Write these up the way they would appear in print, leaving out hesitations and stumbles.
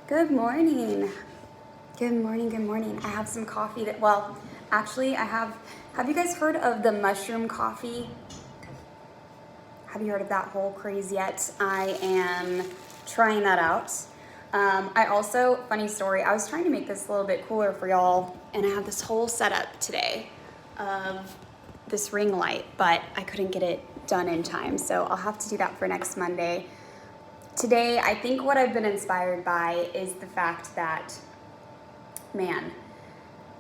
Good morning. Good morning, good morning. I have some coffee actually have you guys heard of the mushroom coffee? Have you heard of that whole craze yet? I am trying that out. I also, funny story, I was trying to make this a little bit cooler for y'all, and I have this whole setup today of this ring light, but I couldn't get it done in time, so I'll have to do that for next Monday. Today, I think what I've been inspired by is the fact that, man,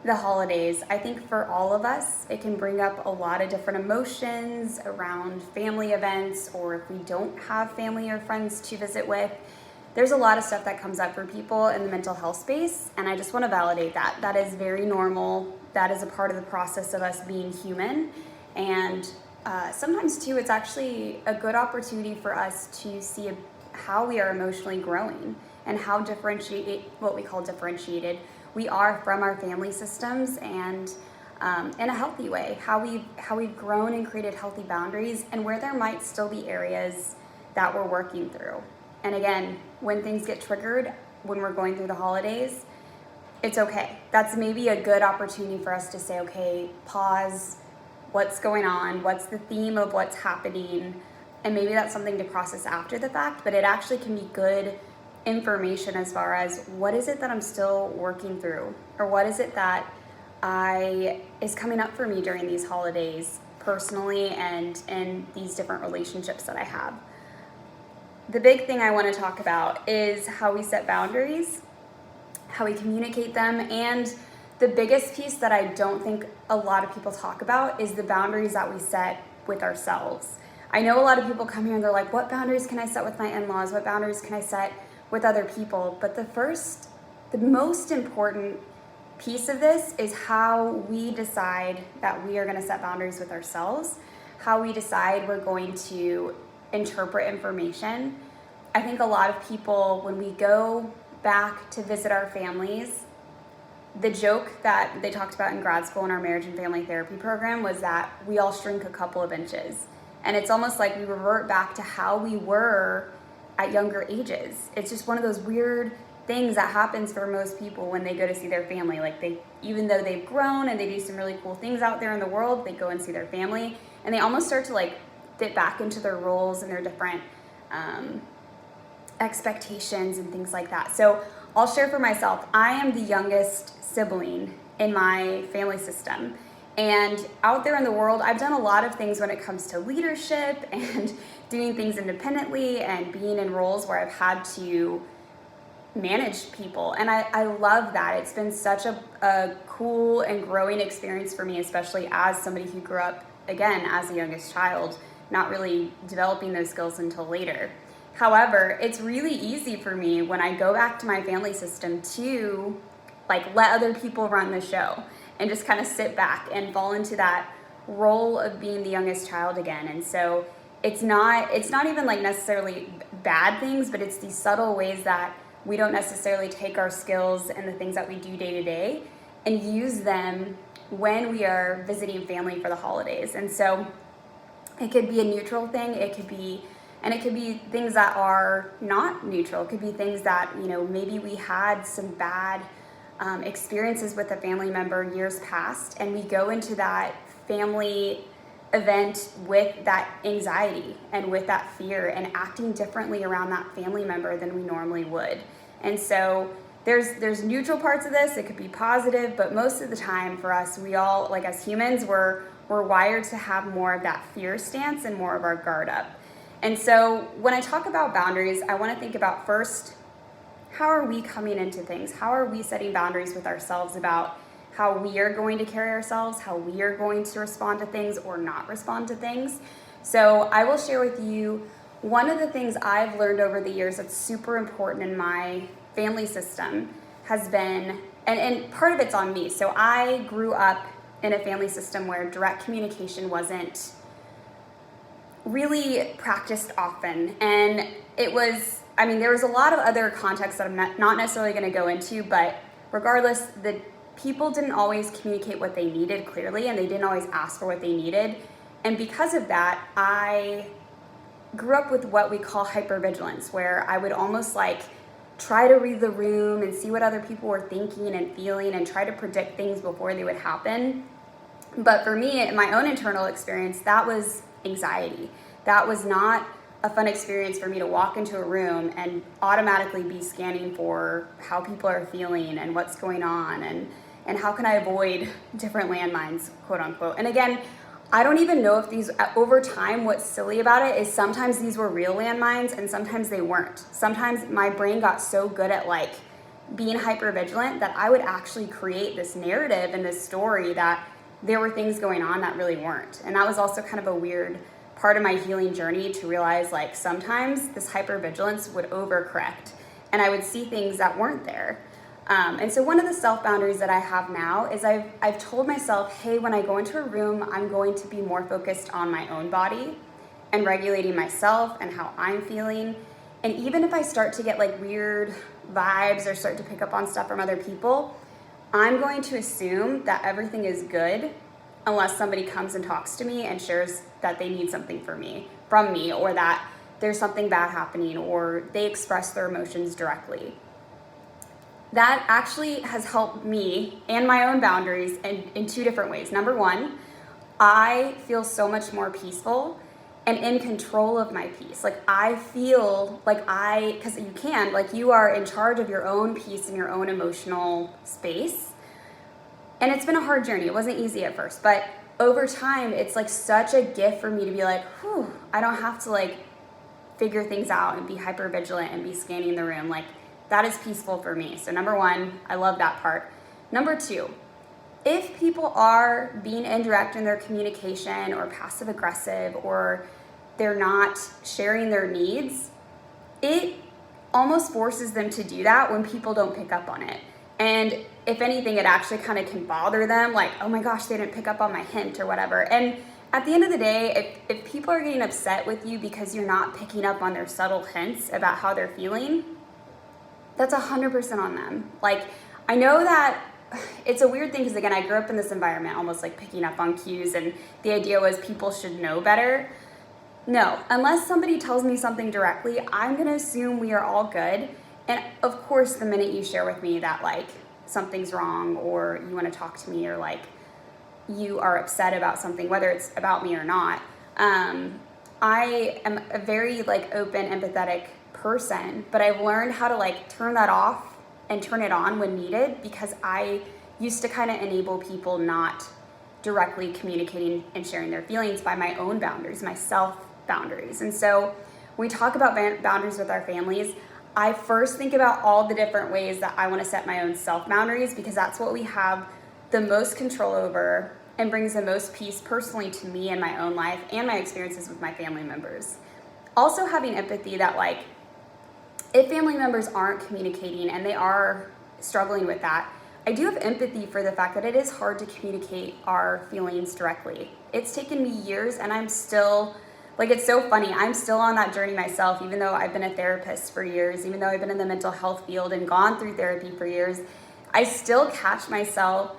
the holidays, I think for all of us, it can bring up a lot of different emotions around family events, or if we don't have family or friends to visit with. There's a lot of stuff that comes up for people in the mental health space, and I just want to validate that. That is very normal. That is a part of the process of us being human, and sometimes too, it's actually a good opportunity for us to see how we are emotionally growing and how what we call differentiated we are from our family systems, and in a healthy way, how we've grown and created healthy boundaries, and where there might still be areas that we're working through. And again, when things get triggered, when we're going through the holidays, it's okay. That's maybe a good opportunity for us to say, okay, pause, what's going on, what's the theme of what's happening, and maybe that's something to process after the fact, but it actually can be good information as far as what is it that I'm still working through, or what is it that is coming up for me during these holidays personally and in these different relationships that I have. The big thing I want to talk about is how we set boundaries, how we communicate them, and the biggest piece that I don't think a lot of people talk about is the boundaries that we set with ourselves. I know a lot of people come here and they're like, what boundaries can I set with my in-laws? What boundaries can I set with other people? But the most important piece of this is how we decide that we are going to set boundaries with ourselves, how we decide we're going to interpret information. I think a lot of people, when we go back to visit our families, the joke that they talked about in grad school in our marriage and family therapy program was that we all shrink a couple of inches. And it's almost like we revert back to how we were at younger ages. It's just one of those weird things that happens for most people when they go to see their family. Like even though they've grown and they do some really cool things out there in the world, they go and see their family and they almost start to fit back into their roles and their different expectations and things like that. So I'll share for myself, I am the youngest sibling in my family system. And out there in the world, I've done a lot of things when it comes to leadership and doing things independently and being in roles where I've had to manage people. And I love that. It's been such a cool and growing experience for me, especially as somebody who grew up, again, as the youngest child, not really developing those skills until later. However, it's really easy for me when I go back to my family system to let other people run the show and just kind of sit back and fall into that role of being the youngest child again. And so it's not even necessarily bad things, but it's these subtle ways that we don't necessarily take our skills and the things that we do day to day and use them when we are visiting family for the holidays. And so it could be a neutral thing, it could be things that are not neutral. It could be things that, maybe we had some bad experiences with a family member years past, and we go into that family event with that anxiety and with that fear and acting differently around that family member than we normally would. And so there's neutral parts of this. It could be positive, but most of the time for us, we all, as humans, we're wired to have more of that fear stance and more of our guard up. And so when I talk about boundaries, I want to think about first, how are we coming into things? How are we setting boundaries with ourselves about how we are going to carry ourselves, how we are going to respond to things or not respond to things? So I will share with you one of the things I've learned over the years that's super important in my family system has been, and part of it's on me. So I grew up in a family system where direct communication wasn't really practiced often. And there was a lot of other contexts that I'm not necessarily going to go into, but regardless, the people didn't always communicate what they needed clearly, and they didn't always ask for what they needed. And because of that, I grew up with what we call hypervigilance, where I would almost try to read the room and see what other people were thinking and feeling and try to predict things before they would happen. But for me, in my own internal experience, that was anxiety. That was not a fun experience for me to walk into a room and automatically be scanning for how people are feeling and what's going on and how can I avoid different landmines, quote unquote. And again, I don't even know if these, over time, what's silly about it is sometimes these were real landmines and sometimes they weren't. Sometimes my brain got so good at like being hypervigilant that I would actually create this narrative and this story that there were things going on that really weren't. And that was also kind of a weird part of my healing journey to realize like sometimes this hypervigilance would overcorrect and I would see things that weren't there. And so one of the self-boundaries that I have now is I've told myself, hey, when I go into a room, I'm going to be more focused on my own body and regulating myself and how I'm feeling. And even if I start to get like weird vibes or start to pick up on stuff from other people, I'm going to assume that everything is good unless somebody comes and talks to me and shares that they need something from me, or that there's something bad happening, or they express their emotions directly. That actually has helped me and my own boundaries in two different ways. Number one, I feel so much more peaceful and in control of my peace. Like I feel like because you are in charge of your own peace and your own emotional space. And it's been a hard journey. It wasn't easy at first, but over time, it's like such a gift for me to be like, whew, I don't have to like figure things out and be hyper vigilant and be scanning the room. Like that is peaceful for me. So number one, I love that part. Number two, if people are being indirect in their communication or passive aggressive or they're not sharing their needs, it almost forces them to do that when people don't pick up on it. And if anything, it actually kind of can bother them, like, oh my gosh, they didn't pick up on my hint or whatever. And at the end of the day, if people are getting upset with you because you're not picking up on their subtle hints about how they're feeling, that's 100% on them. Like, I know that it's a weird thing because, again, I grew up in this environment almost like picking up on cues, and the idea was people should know better. No, unless somebody tells me something directly, I'm going to assume we are all good. And of course, the minute you share with me that like something's wrong or you want to talk to me or like you are upset about something, whether it's about me or not, I am a very like open, empathetic person, but I've learned how to like turn that off and turn it on when needed because I used to kind of enable people not directly communicating and sharing their feelings by my own boundaries, my self boundaries. And so when we talk about boundaries with our families, I first think about all the different ways that I want to set my own self boundaries because that's what we have the most control over and brings the most peace personally to me in my own life and my experiences with my family members. Also having empathy that like, if family members aren't communicating and they are struggling with that, I do have empathy for the fact that it is hard to communicate our feelings directly. It's taken me years and I'm still, like it's so funny, I'm still on that journey myself, even though I've been a therapist for years, even though I've been in the mental health field and gone through therapy for years, I still catch myself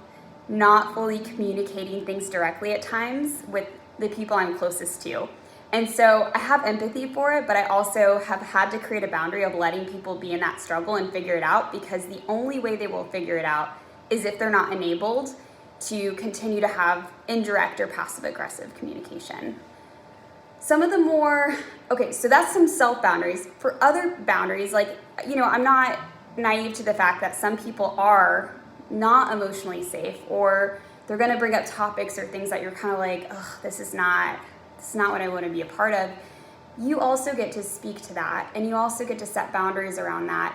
not fully communicating things directly at times with the people I'm closest to. And so I have empathy for it, but I also have had to create a boundary of letting people be in that struggle and figure it out because the only way they will figure it out is if they're not enabled to continue to have indirect or passive aggressive communication. Some of the more, okay, so that's some self boundaries. For other boundaries, like, you know, I'm not naive to the fact that some people are not emotionally safe or they're gonna bring up topics or things that you're kind of like, ugh, this is not what I want to be a part of. You also get to speak to that and you also get to set boundaries around that.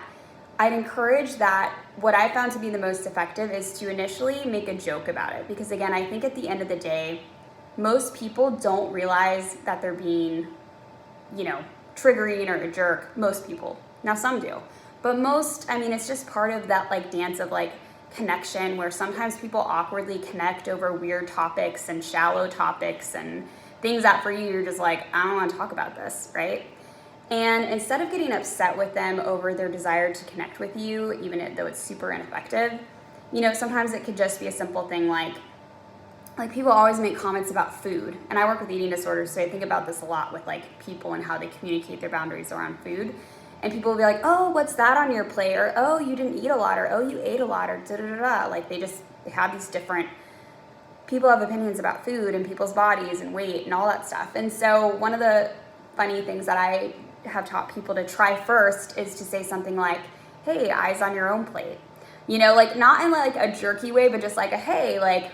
I'd encourage that what I found to be the most effective is to initially make a joke about it because again, I think at the end of the day, most people don't realize that they're being, you know, triggering or a jerk. Most people. Now some do. But most, I mean, it's just part of that like dance of like connection where sometimes people awkwardly connect over weird topics and shallow topics and things that for you, you're just like, I don't want to talk about this, right? And instead of getting upset with them over their desire to connect with you, even though it's super ineffective, you know, sometimes it could just be a simple thing like people always make comments about food. And I work with eating disorders, so I think about this a lot with like people and how they communicate their boundaries around food. And people will be like, oh, what's that on your plate? Or, oh, you didn't eat a lot, or oh, you ate a lot, or da da da da. Like they have these different, people have opinions about food and people's bodies and weight and all that stuff. And so one of the funny things that I have taught people to try first is to say something like, hey, eyes on your own plate. You know, like not in like a jerky way, but just like a, hey, like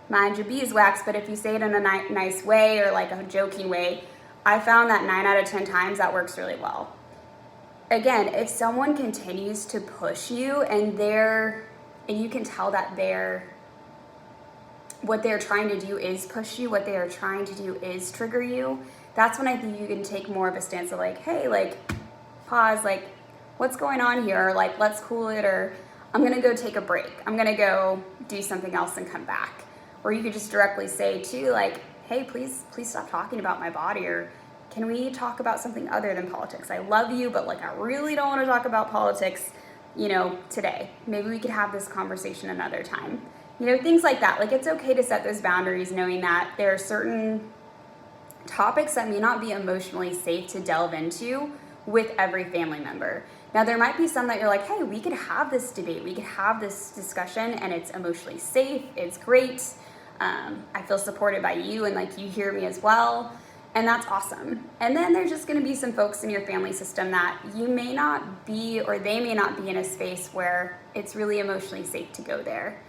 mind your beeswax. But if you say it in a nice way or like a joking way, I found that 9 out of 10 times that works really well. Again, if someone continues to push you and you can tell that what they're trying to do is push you, what they are trying to do is trigger you, that's when I think you can take more of a stance of like, hey, like pause, like what's going on here? Or like, let's cool it, or I'm gonna go take a break. I'm gonna go do something else and come back. Or you could just directly say too, like, hey, please stop talking about my body, or can we talk about something other than politics? I love you, but like I really don't want to talk about politics, you know, today. Maybe we could have this conversation another time. You know, things like that. Like it's okay to set those boundaries knowing that there are certain topics that may not be emotionally safe to delve into with every family member. Now there might be some that you're like, hey, we could have this debate, we could have this discussion and it's emotionally safe, it's great. I feel supported by you and like you hear me as well. And that's awesome. And then there's just going to be some folks in your family system that you may not be, or they may not be in a space where it's really emotionally safe to go there.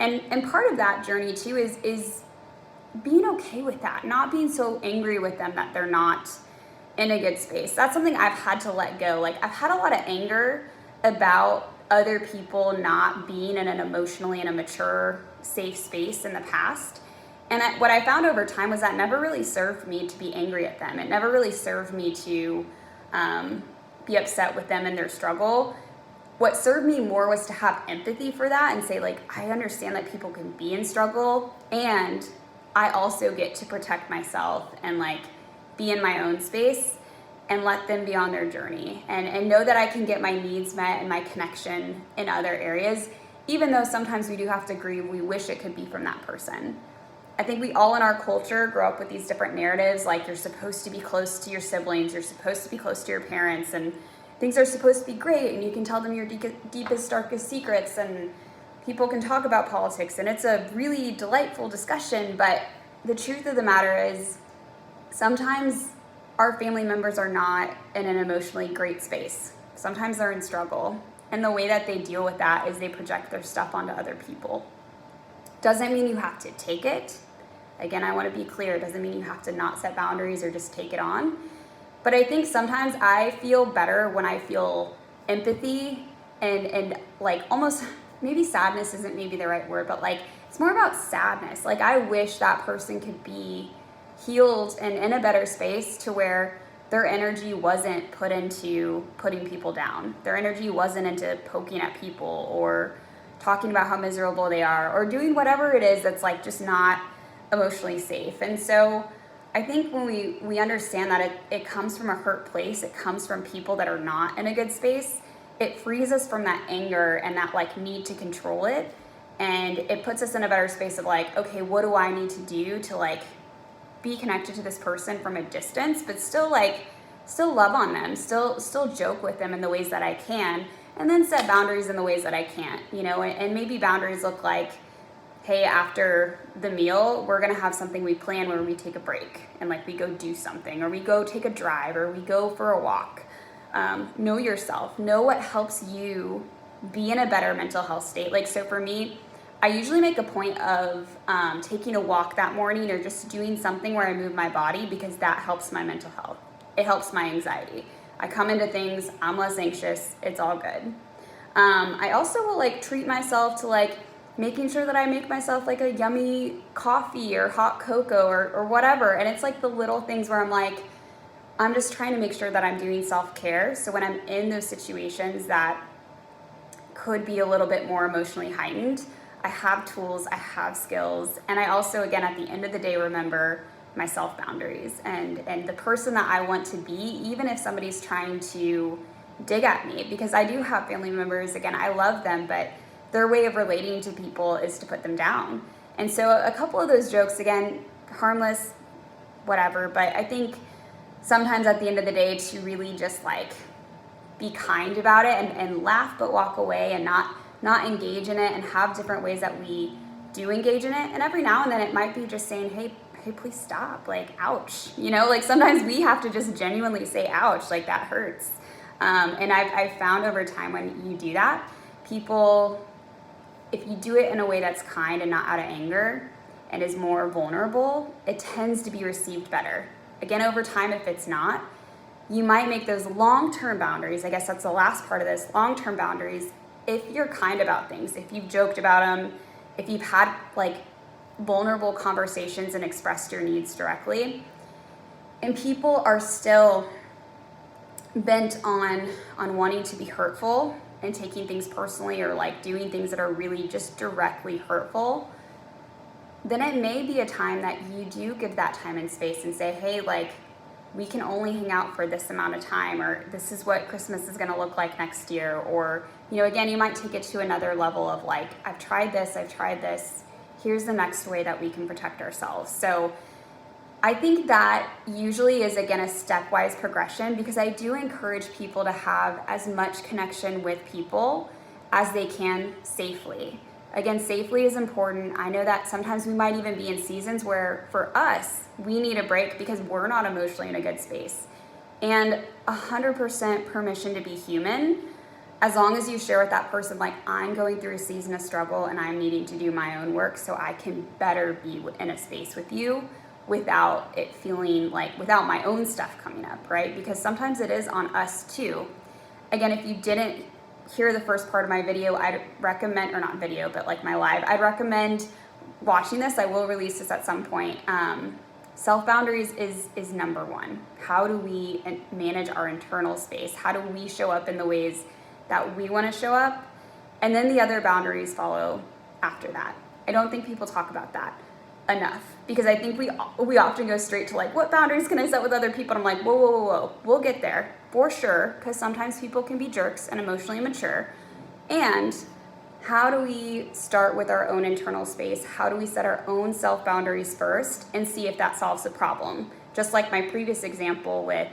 And part of that journey too is being okay with that, not being so angry with them that they're not in a good space. That's something I've had to let go. Like I've had a lot of anger about other people not being in an emotionally and a mature, safe space in the past. And what I found over time was that never really served me to be angry at them. It never really served me to be upset with them and their struggle. What served me more was to have empathy for that and say, like, I understand that people can be in struggle, and I also get to protect myself and like be in my own space and let them be on their journey and know that I can get my needs met and my connection in other areas, even though sometimes we do have to agree we wish it could be from that person. I think we all in our culture grow up with these different narratives, like you're supposed to be close to your siblings, you're supposed to be close to your parents, and things are supposed to be great, and you can tell them your deepest, darkest secrets, and people can talk about politics, and it's a really delightful discussion, but the truth of the matter is sometimes our family members are not in an emotionally great space. Sometimes they're in struggle, and the way that they deal with that is they project their stuff onto other people. Doesn't mean you have to take it. Again, I want to be clear, it doesn't mean you have to not set boundaries or just take it on. But I think sometimes I feel better when I feel empathy and like almost, maybe sadness isn't maybe the right word, but like it's more about sadness. Like I wish that person could be healed and in a better space to where their energy wasn't put into putting people down. Their energy wasn't into poking at people or talking about how miserable they are or doing whatever it is that's like just not emotionally safe. And so I think when we understand that it comes from a hurt place, it comes from people that are not in a good space, it frees us from that anger and that like need to control it. And it puts us in a better space of like, okay, what do I need to do to like be connected to this person from a distance, but still love on them, still joke with them in the ways that I can, and then set boundaries in the ways that I can't, you know, and maybe boundaries look like, hey, after the meal, we're gonna have something we plan where we take a break and like we go do something, or we go take a drive, or we go for a walk. Know yourself, know what helps you be in a better mental health state. Like, so for me, I usually make a point of taking a walk that morning or just doing something where I move my body because that helps my mental health. It helps my anxiety. I come into things, I'm less anxious, it's all good. I also will like treat myself to like making sure that I make myself like a yummy coffee or hot cocoa or whatever. And it's like the little things where I'm like, I'm just trying to make sure that I'm doing self-care. So when I'm in those situations that could be a little bit more emotionally heightened, I have tools, I have skills. And I also, again, at the end of the day, remember my self-boundaries and the person that I want to be, even if somebody's trying to dig at me, because I do have family members, again, I love them, but their way of relating to people is to put them down. And so a couple of those jokes, again, harmless, whatever, but I think sometimes at the end of the day to really just like be kind about it and laugh but walk away and not engage in it, and have different ways that we do engage in it. And every now and then it might be just saying, hey, please stop, like, ouch. Like sometimes we have to just genuinely say, ouch, like that hurts. And I've found over time when you do that, people, if you do it in a way that's kind and not out of anger and is more vulnerable, it tends to be received better. Again, over time, if it's not, you might make those long-term boundaries. I guess that's the last part of this, long-term boundaries. If you're kind about things, if you've joked about them, if you've had like vulnerable conversations and expressed your needs directly, and people are still bent on wanting to be hurtful and taking things personally, or like doing things that are really just directly hurtful, then it may be a time that you do give that time and space and say, hey, like, we can only hang out for this amount of time, or this is what Christmas is going to look like next year. Or, again, you might take it to another level of like, I've tried this, here's the next way that we can protect ourselves. So I think that usually is, again, a stepwise progression, because I do encourage people to have as much connection with people as they can safely. Again, safely is important. I know that sometimes we might even be in seasons where, for us, we need a break because we're not emotionally in a good space. And 100% permission to be human, as long as you share with that person, like, I'm going through a season of struggle and I'm needing to do my own work so I can better be in a space with you without it feeling like, without my own stuff coming up, right? Because sometimes it is on us too. Again, if you didn't hear the first part of my video, I'd recommend, or not video, but like my live, I'd recommend watching this. I will release this at some point. Self-boundaries is number one. How do we manage our internal space? How do we show up in the ways that we want to show up? And then the other boundaries follow after that. I don't think people talk about that enough, because I think we often go straight to like, what boundaries can I set with other people? And I'm like, whoa. We'll get there for sure, because sometimes people can be jerks and emotionally immature. And how do we start with our own internal space? How do we set our own self-boundaries first and see if that solves the problem? Just like my previous example with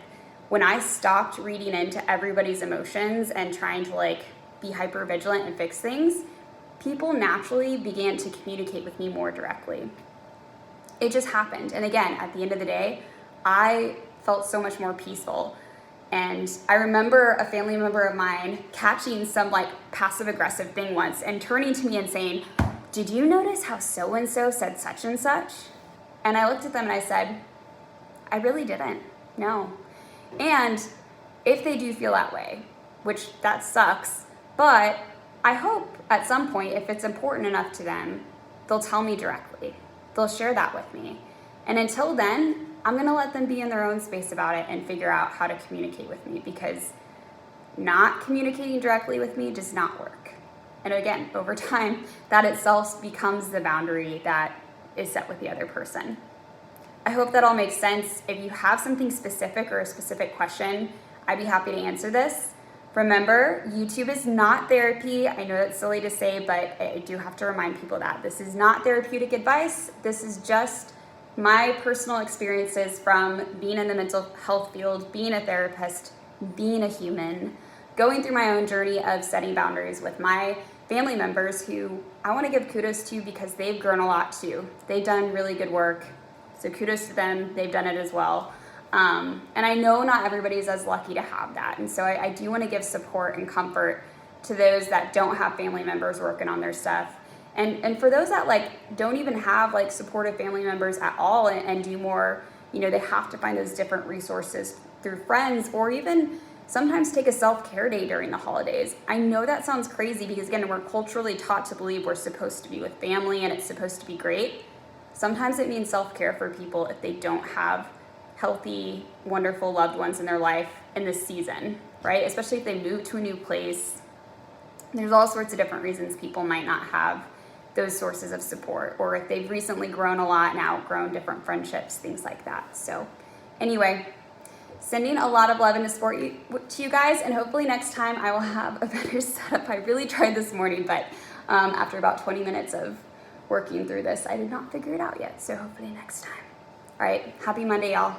when I stopped reading into everybody's emotions and trying to like be hyper vigilant and fix things, people naturally began to communicate with me more directly. It just happened. And again, at the end of the day, I felt so much more peaceful. And I remember a family member of mine catching some like passive aggressive thing once and turning to me and saying, did you notice how so-and-so said such and such? And I looked at them and I said, I really didn't, no. And if they do feel that way, which that sucks, but I hope at some point, if it's important enough to them, they'll tell me directly. They'll share that with me. And until then, I'm gonna let them be in their own space about it and figure out how to communicate with me, because not communicating directly with me does not work. And again, over time, that itself becomes the boundary that is set with the other person. I hope that all makes sense. If you have something specific or a specific question, I'd be happy to answer this. Remember, YouTube is not therapy. I know that's silly to say, but I do have to remind people that this is not therapeutic advice. This is just my personal experiences from being in the mental health field, being a therapist, being a human, going through my own journey of setting boundaries with my family members, who I want to give kudos to because they've grown a lot too. They've done really good work. So kudos to them. They've done it as well. And I know not everybody's as lucky to have that. And so I do want to give support and comfort to those that don't have family members working on their stuff. And for those that like don't even have like supportive family members at all and do more, they have to find those different resources through friends, or even sometimes take a self-care day during the holidays. I know that sounds crazy because again, we're culturally taught to believe we're supposed to be with family and it's supposed to be great. Sometimes it means self-care for people if they don't have healthy, wonderful loved ones in their life in this season, right? Especially if they move to a new place. There's all sorts of different reasons people might not have those sources of support, or if they've recently grown a lot and outgrown different friendships, things like that. So anyway, sending a lot of love and support to you guys, and hopefully next time I will have a better setup. I really tried this morning, but after about 20 minutes of working through this, I did not figure it out yet. So hopefully next time. All right, happy Monday, y'all.